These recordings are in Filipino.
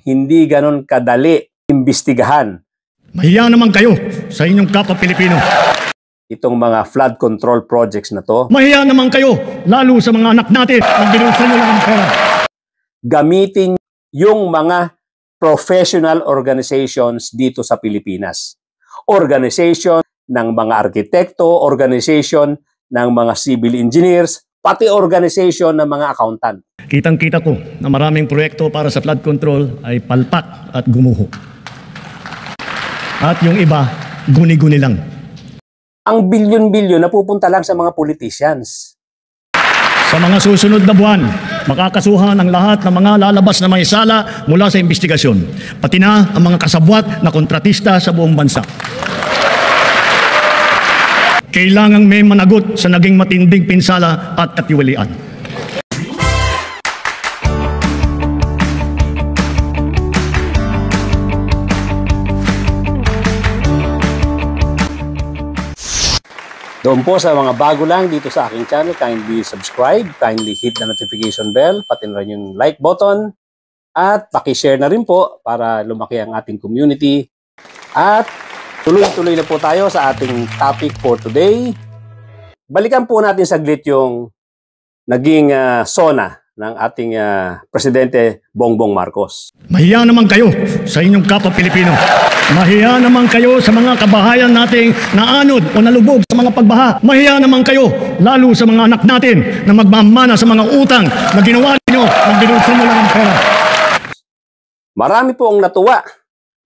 hindi ganon kadali imbestigahan. Mahiya naman kayo sa inyong kapwa Pilipino. Itong mga flood control projects na to. Mahiya naman kayo, lalo sa mga anak natin na binulsan nyo lang ang pera. Gamitin yung mga professional organizations dito sa Pilipinas. Organization ng mga arkitekto, organization ng mga civil engineers, pati organization ng mga accountant. Kitang-kita ko na maraming proyekto para sa flood control ay palpak at gumuho. At yung iba, guni-guni lang. Ang bilyon-bilyon na pupunta lang sa mga politicians. Sa mga susunod na buwan, makakasuhan ang lahat ng mga lalabas na may sala mula sa investigasyon, pati na ang mga kasabwat na kontratista sa buong bansa. Kailangang may managot sa naging matinding pinsala at katiwalian. Doon po sa mga bago lang dito sa aking channel, kindly subscribe, kindly hit the notification bell, pati na rin yung like button, at pakishare na rin po para lumaki ang ating community. At tuloy-tuloy na po tayo sa ating topic for today. Balikan po natin saglit yung naging sona ng ating Presidente Bongbong Marcos. Mahiya naman kayo sa inyong kapwa Pilipino. Mahiya naman kayo sa mga kabahayan nating naanod o nalubog sa mga pagbaha. Mahiya naman kayo, lalo sa mga anak natin na magmamana sa mga utang na ginawa niyo nang binulsan nyo lang ang pera. Marami po ang natuwa.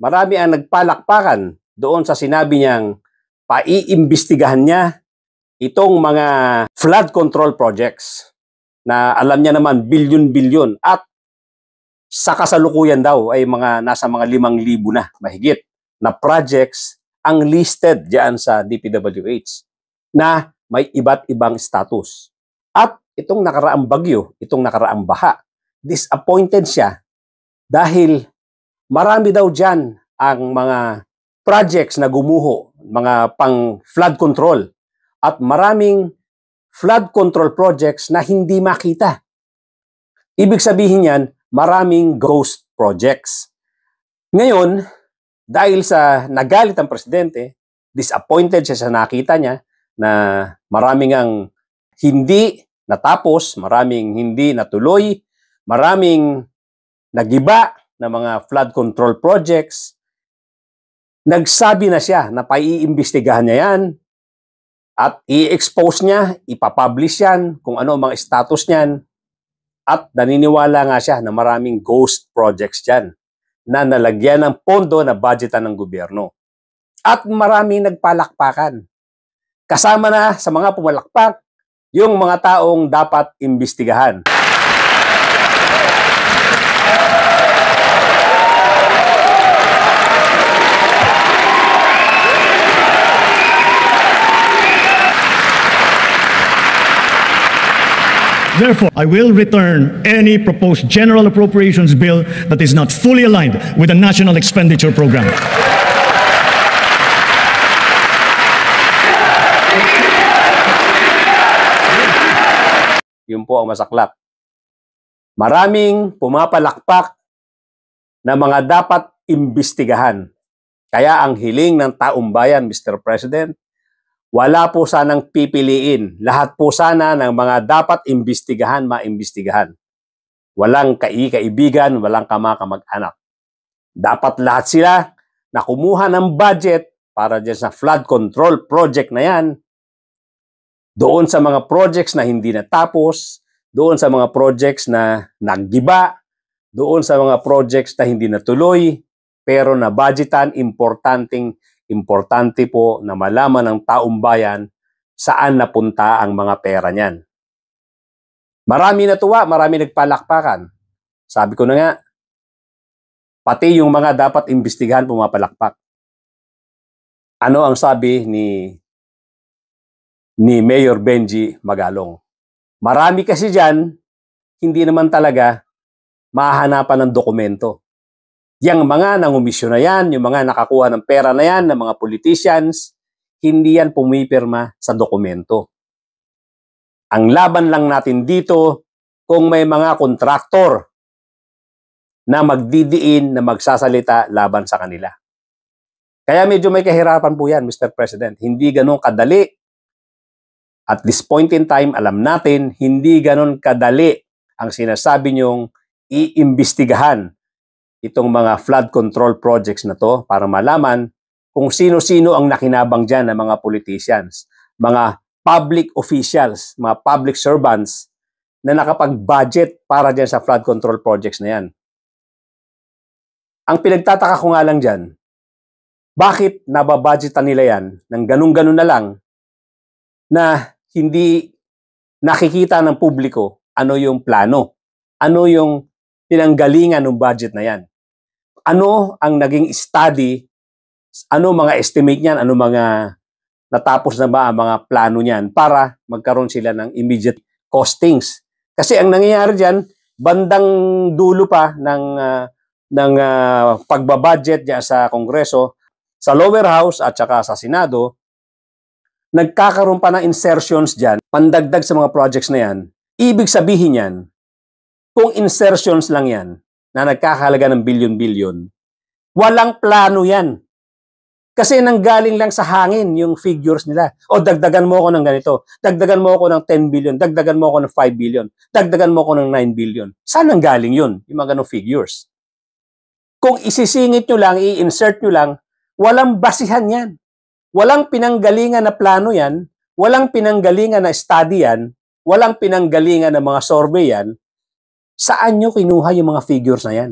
Marami ang nagpalakpakan doon sa sinabi niyang paiimbestigahan niya itong mga flood control projects na alam niya naman bilyon-bilyon at sa kasalukuyan daw ay nasa mga 5,000 na mahigit na projects ang listed diyan sa DPWH na may iba't ibang status. At itong nakaraang bagyo, itong nakaraang baha, disappointed siya dahil marami daw diyan ang mga projects na gumuho, mga pang flood control at maraming flood control projects na hindi makita. Ibig sabihin yan, maraming ghost projects. Ngayon, dahil sa nagalit ang presidente, disappointed siya sa nakita niya na maraming ang hindi natapos, maraming hindi natuloy, maraming nagiba na mga flood control projects. Nagsabi na siya na paiimbestigahan niya yan at i-expose niya, ipapublish yan kung ano ang mga status niyan. At naniniwala nga siya na maraming ghost projects dyan na nalagyan ng pondo na budgetan ng gobyerno. At maraming nagpalakpakan. Kasama na sa mga pumalakpak yung mga taong dapat imbestigahan. Therefore, I will return any proposed general appropriations bill that is not fully aligned with the National Expenditure Program. Yun po ang masaklap. Maraming pumapalakpak na mga dapat imbestigahan. Kaya ang hiling ng taong bayan, Mr. President, wala po sanang pipiliin. Lahat po sana ng mga dapat imbestigahan, maimbestigahan. Walang kaibigan, walang kamag-anak. Dapat lahat sila na kumuha ng budget para dyan sa flood control project na yan, doon sa mga projects na hindi natapos, doon sa mga projects na naggiba, doon sa mga projects na hindi natuloy, pero na budgetan, importante po na malaman ng taong bayan saan napunta ang mga pera niyan. Marami natuwa, marami nagpalakpakan. Sabi ko na nga, pati yung mga dapat imbestigahan pumapalakpak. Ano ang sabi ni Mayor Benji Magalong? Marami kasi dyan, hindi naman talaga mahahanapan ng dokumento. Yang mga nangumisyon na yan, yung mga nakakuha ng pera na yan, ng mga politicians, hindi yan pumipirma sa dokumento. Ang laban lang natin dito, kung may mga kontraktor na magdidiin, na magsasalita laban sa kanila. Kaya medyo may kahirapan po yan, Mr. President. Hindi ganun kadali. At this point in time, alam natin, hindi ganun kadali ang sinasabi niyong iimbestigahan itong mga flood control projects na to para malaman kung sino-sino ang nakinabang dyan ng mga politicians, mga public officials, mga public servants na nakapag-budget para dyan sa flood control projects na yan. Ang pinagtataka ko nga lang dyan, bakit nababudgetan nila yan ng ganun-ganun na lang na hindi nakikita ng publiko ano yung plano, ano yung pinanggalingan ng budget na yan. Ano ang naging study, ano mga estimate niyan, ano mga natapos na ba ang mga plano niyan para magkaroon sila ng immediate costings. Kasi ang nangyayari diyan, bandang dulo pa ng pagbabudget diyan sa Kongreso, sa lower house at saka sa Senado, nagkakaroon pa ng insertions diyan, pandagdag sa mga projects na yan. Ibig sabihin yan, kung insertions lang yan, na nagkakahalaga ng bilyon-bilyon, walang plano yan. Kasi nanggaling lang sa hangin yung figures nila. O dagdagan mo ako ng ganito, dagdagan mo ako ng 10 billion, dagdagan mo ako ng 5 billion, dagdagan mo ako ng 9 billion. Saan nanggaling yun, yung mga ganong figures? Kung isisingit nyo lang, i-insert nyo lang, walang basihan yan. Walang pinanggalingan na plano yan, walang pinanggalingan na study yan, walang pinanggalingan na mga survey yan. Saan nyo kinuha yung mga figures na yan?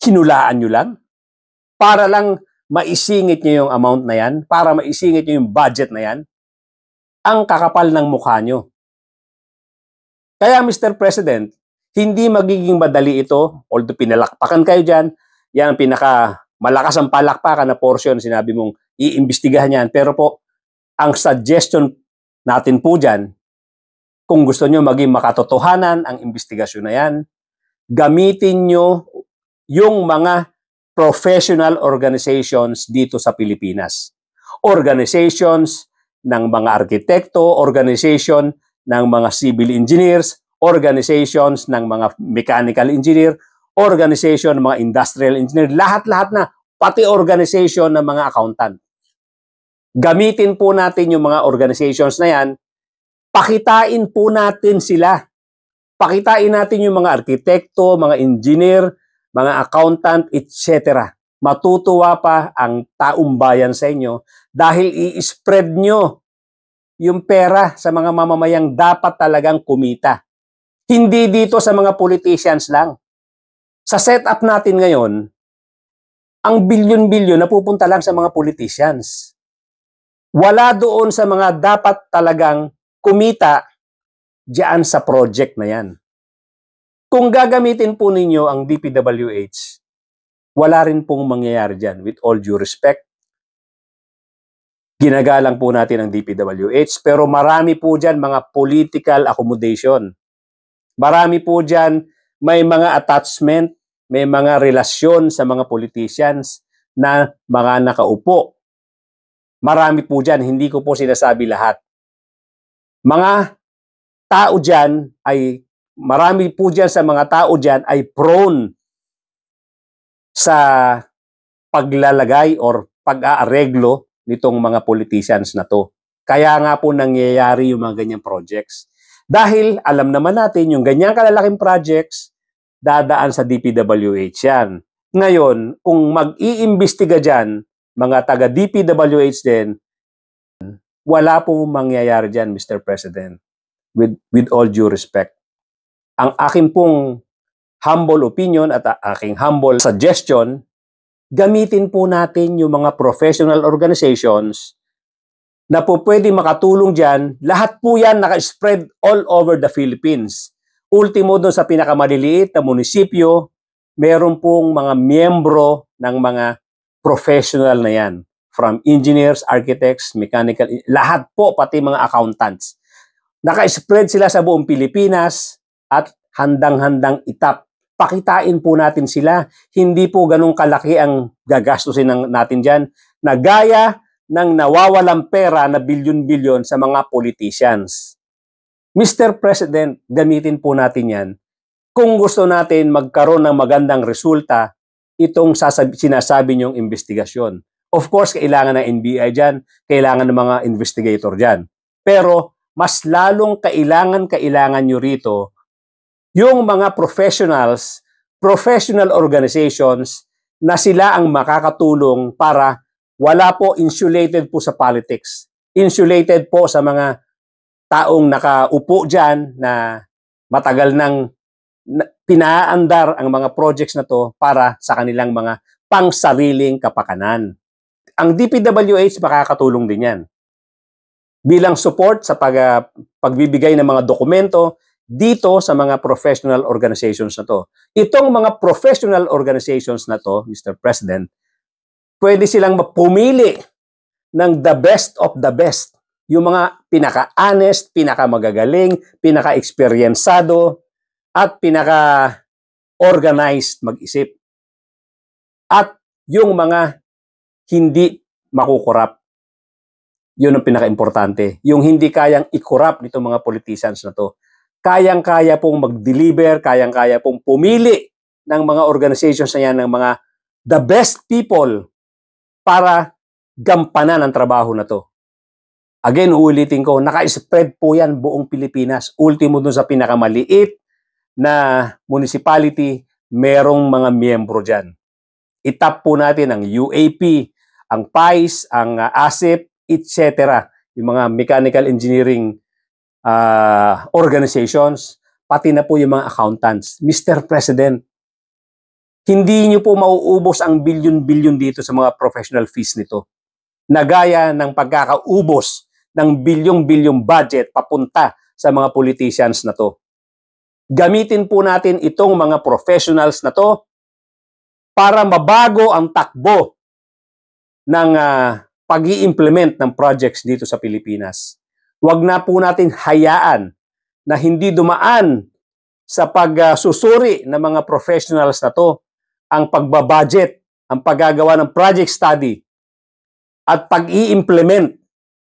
Hinulaan nyo lang? Para lang maisingit nyo yung amount na yan? Para maisingit nyo yung budget na yan? Ang kakapal ng mukha nyo. Kaya Mr. President, hindi magiging madali ito, although pinalakpakan kayo dyan, yan ang malakas ang palakpakan na portion, sinabi mong iimbestigahan yan. Pero po, ang suggestion natin po dyan, kung gusto nyo maging makatotohanan ang investigasyon na yan, gamitin nyo yung mga professional organizations dito sa Pilipinas. Organizations ng mga arkitekto, organization ng mga civil engineers, organizations ng mga mechanical engineer, organization ng mga industrial engineer, lahat-lahat na, pati organization ng mga accountant. Gamitin po natin yung mga organizations na yan, pakitain po natin sila. Pakitain natin yung mga arkitekto, mga engineer, mga accountant, etc. Matutuwa pa ang taong bayan sa inyo dahil i-spread nyo yung pera sa mga mamamayang dapat talagang kumita. Hindi dito sa mga politicians lang. Sa setup natin ngayon, ang bilyon-bilyon napupunta lang sa mga politicians. Wala doon sa mga dapat talagang kumita diyan sa project na yan. Kung gagamitin po ninyo ang DPWH, wala rin pong mangyayari dyan. With all due respect, ginagalang po natin ang DPWH, pero marami po dyan mga political accommodation. Marami po dyan may mga attachment, may mga relasyon sa mga politicians na mga nakaupo. Marami po dyan, hindi ko po sinasabi lahat. Mga tao dyan ay, marami po dyan sa mga tao dyan ay prone sa paglalagay or pag-aareglo nitong mga politicians na to. Kaya nga po nangyayari yung mga ganyang projects. Dahil alam naman natin yung ganyang kalalaking projects, dadaan sa DPWH yan. Ngayon, kung mag-iimbestiga dyan, mga taga-DPWH din, wala pong mangyayari dyan, Mr. President. With all due respect. Ang aking pong humble opinion at aking humble suggestion, gamitin po natin yung mga professional organizations na po pwede makatulong dyan. Lahat po yan naka-spread all over the Philippines. Ultimo doon sa pinakamaliliit na munisipyo, meron pong mga miyembro ng mga professional na yan. From engineers, architects, mechanical, lahat po, pati mga accountants. Naka-spread sila sa buong Pilipinas at handang-handang itap. Pakitain po natin sila. Hindi po ganun kalaki ang gagastusin natin dyan na gaya ng nawawalang pera na bilyon-bilyon sa mga politicians. Mr. President, gamitin po natin yan kung gusto natin magkaroon ng magandang resulta itong sinasabi niyong investigasyon. Of course, kailangan ng NBI dyan, kailangan ng mga investigator dyan. Pero mas lalong kailangan nyo rito yung mga professionals, professional organizations na sila ang makakatulong para wala po insulated po sa politics. Insulated po sa mga taong nakaupo dyan na matagal nang pinaandar ang mga projects na to para sa kanilang mga pangsariling kapakanan. Ang DPWH makakatulong din yan bilang support sa pagbibigay ng mga dokumento dito sa mga professional organizations na to. Itong mga professional organizations na to, Mr. President, pwede silang pumili ng the best of the best. Yung mga pinaka-honest, pinaka-magagaling, pinaka-eksperyensado, at pinaka-organized mag-isip. At yung mga hindi makukurap. Yun ang pinaka-importante. Yung hindi kayang i-corrupt nitong mga politicians na to. Kayang-kaya pong mag-deliver, kayang-kaya pong pumili ng mga organizations na yan, ng mga the best people para gampanan ang trabaho na to. Again, uulitin ko, naka-spread po yan buong Pilipinas. Ultimo dun sa pinakamaliit na municipality, merong mga miyembro dyan. Itap po natin ang UAP, ang PICE, ang ASIP, etc. Yung mga mechanical engineering organizations, pati na po yung mga accountants. Mr. President, hindi nyo po mauubos ang bilyon-bilyon dito sa mga professional fees nito. Nagaya ng pagkakaubos ng bilyong-bilyong budget papunta sa mga politicians na to. Gamitin po natin itong mga professionals na to para mabago ang takbo ng pag-i-implement ng projects dito sa Pilipinas. Huwag na po natin hayaan na hindi dumaan sa pagsusuri ng mga professionals na to ang pagbabudget, ang paggagawa ng project study at pag-i-implement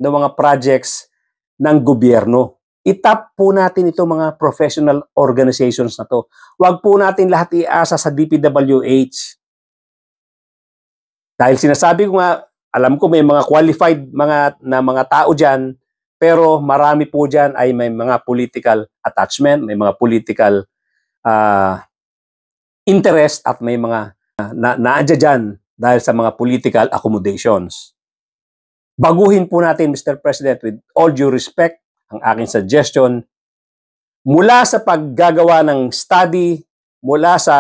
ng mga projects ng gobyerno. Itap po natin itong mga professional organizations na to. Huwag po natin lahat iasa sa DPWH. Dahil sinasabi ko nga, alam ko may mga qualified mga tao dyan, pero marami po dyan ay may mga political attachment, may mga political interest at may mga naadya dyan dahil sa mga political accommodations. Baguhin po natin, Mr. President, with all due respect, ang aking suggestion, mula sa paggagawa ng study, mula sa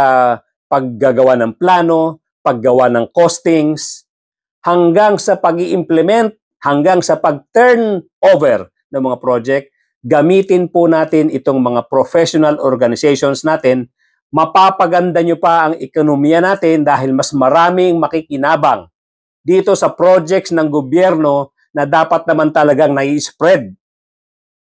paggagawa ng plano, paggawa ng costings, hanggang sa pag-i-implement, hanggang sa pag-turn over ng mga project, gamitin po natin itong mga professional organizations natin. Mapapaganda nyo pa ang ekonomiya natin dahil mas maraming makikinabang dito sa projects ng gobyerno na dapat naman talagang nai-spread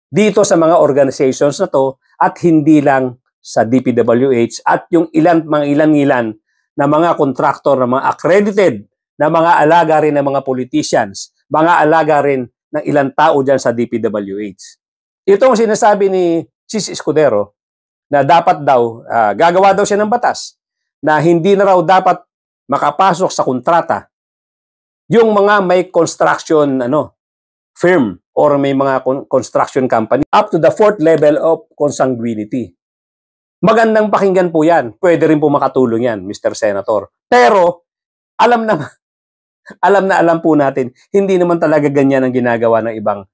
dito sa mga organizations na to at hindi lang sa DPWH at yung mga ilan na mga contractor, na mga accredited, na mga alaga rin ng mga politicians, mga alaga rin ng ilang tao dyan sa DPWH. Itong sinasabi ni Chis Escudero na dapat daw, gagawa daw siya ng batas na hindi na raw dapat makapasok sa kontrata yung mga may construction firm or may mga construction company up to the 4th level of consanguinity. Magandang pakinggan po yan. Pwede rin po makatulong yan, Mr. Senator. Pero, alam po natin, hindi naman talaga ganyan ang ginagawa ng ibang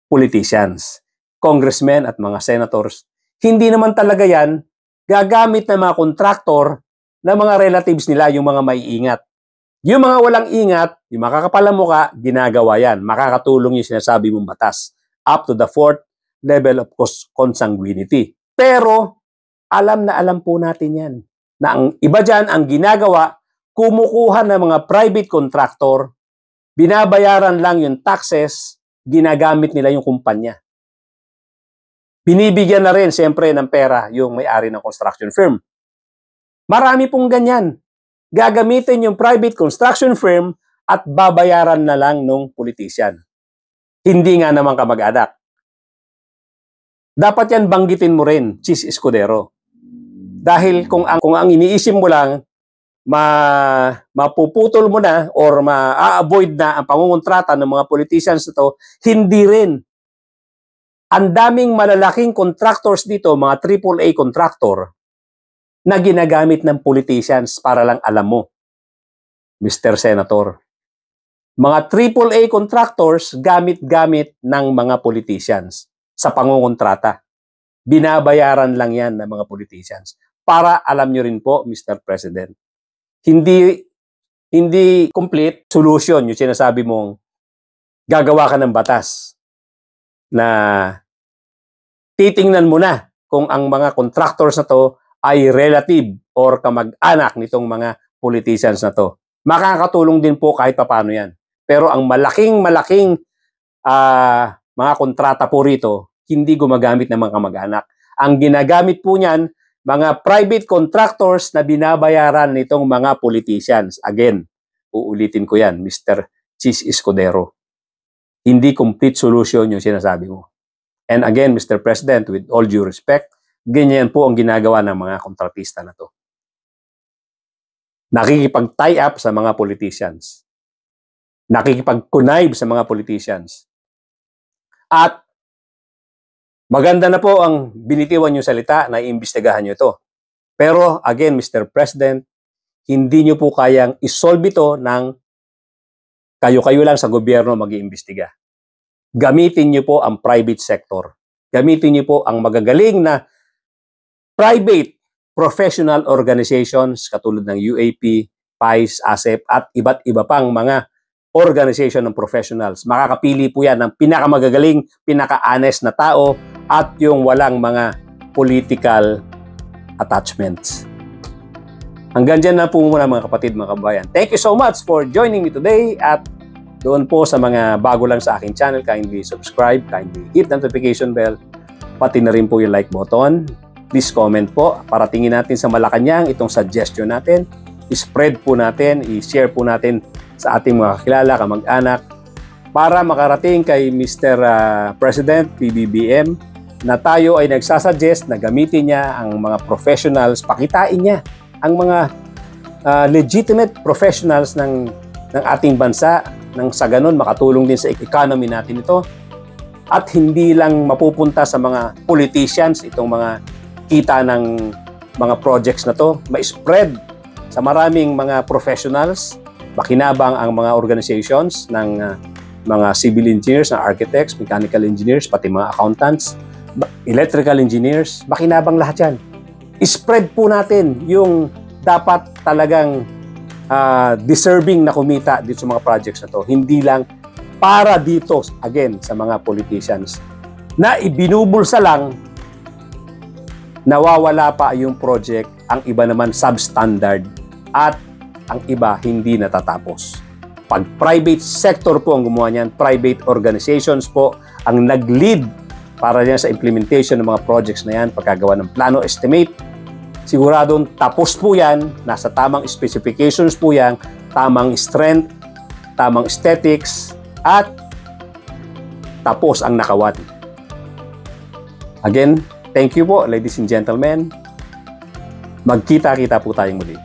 politicians, congressmen at mga senators. Hindi naman talaga yan gagamit ng mga kontraktor na mga relatives nila, yung mga maiingat. Yung mga walang ingat, yung makakapalang muka, ginagawa yan. Makakatulong yung sinasabi mong batas up to the 4th level of consanguinity. Pero, alam po natin yan na ang iba dyan, ang ginagawa, kumukuha ng mga private contractor, binabayaran lang yung taxes, ginagamit nila yung kumpanya. Binibigyan na rin, siyempre, ng pera yung may-ari ng construction firm. Marami pong ganyan. Gagamitin yung private construction firm at babayaran na lang nung politician. Hindi nga naman kamag-anak. Dapat yan banggitin mo rin, Chis Escudero. Dahil kung ang iniisip mo lang, mapuputol mo na or ma-avoid na ang pangungontrata ng mga politicians na to, hindi rin. Ang daming malalaking contractors dito, mga AAA contractor, na ginagamit ng politicians para lang alam mo, Mr. Senator. Mga AAA contractors gamit-gamit ng mga politicians sa pangungontrata. Binabayaran lang yan ng mga politicians. Para alam nyo rin po, Mr. President, hindi complete solution yung sinasabi mong gagawa ka ng batas na titingnan mo na kung ang mga contractors na to ay relative or kamag-anak nitong mga politicians na to. Makakatulong din po kahit papaano yan. Pero ang malaking mga kontrata po rito, hindi gumagamit ng mga kamag-anak. Ang ginagamit po niyan, mga private contractors na binabayaran nitong mga politicians. Again, uulitin ko yan, Mr. Chis Escudero. Hindi complete solution yung sinasabi mo. And again, Mr. President, with all due respect, ganyan po ang ginagawa ng mga kontratista na to. Nakikipag-tie up sa mga politicians. Nakikipag-connive sa mga politicians. At maganda na po ang binitiwan yung salita na iimbestigahan nyo ito. Pero again, Mr. President, hindi nyo po kayang isolve ito ng kayo-kayo lang sa gobyerno mag-iimbestiga. Gamitin nyo po ang private sector. Gamitin nyo po ang magagaling na private professional organizations katulad ng UAP, PICE, ASEP at iba't iba pang mga organization ng professionals. Makakapili po yan ng pinakamagagaling, pinaka-honest na tao at yung walang mga political attachments. Hanggang dyan na po muna mga kapatid, mga kabayan. Thank you so much for joining me today at doon po sa mga bago lang sa aking channel, kindly subscribe, kindly hit the notification bell, pati na rin po yung like button. Please comment po para tingin natin sa Malacanang itong suggestion natin. I-spread po natin, i-share po natin sa ating mga kakilala, kamag-anak para makarating kay Mr. President PBBM na tayo ay nagsasuggest na gamitin niya ang mga professionals, pakitain niya ang mga legitimate professionals ng ating bansa nang sa ganun makatulong din sa economy natin ito at hindi lang mapupunta sa mga politicians itong mga kita ng mga projects na to, ma-spread sa maraming mga professionals, makinabang ang mga organizations ng mga civil engineers, ng architects, mechanical engineers, pati mga accountants, electrical engineers, makinabang lahat yan. I-spread po natin yung dapat talagang deserving na kumita dito sa mga projects na to. Hindi lang para dito, again, sa mga politicians na ibinubulsa lang, nawawala pa yung project, ang iba naman substandard at ang iba hindi natatapos. Pag private sector po ang gumawa niyan, private organizations po ang nag-lead para yan sa implementation ng mga projects na yan, pagkagawa ng plano estimate, siguradong tapos po yan, nasa tamang specifications po yan, tamang strength, tamang aesthetics, at tapos ang nakawan. Again, thank you po, ladies and gentlemen. Magkita-kita po tayong muli.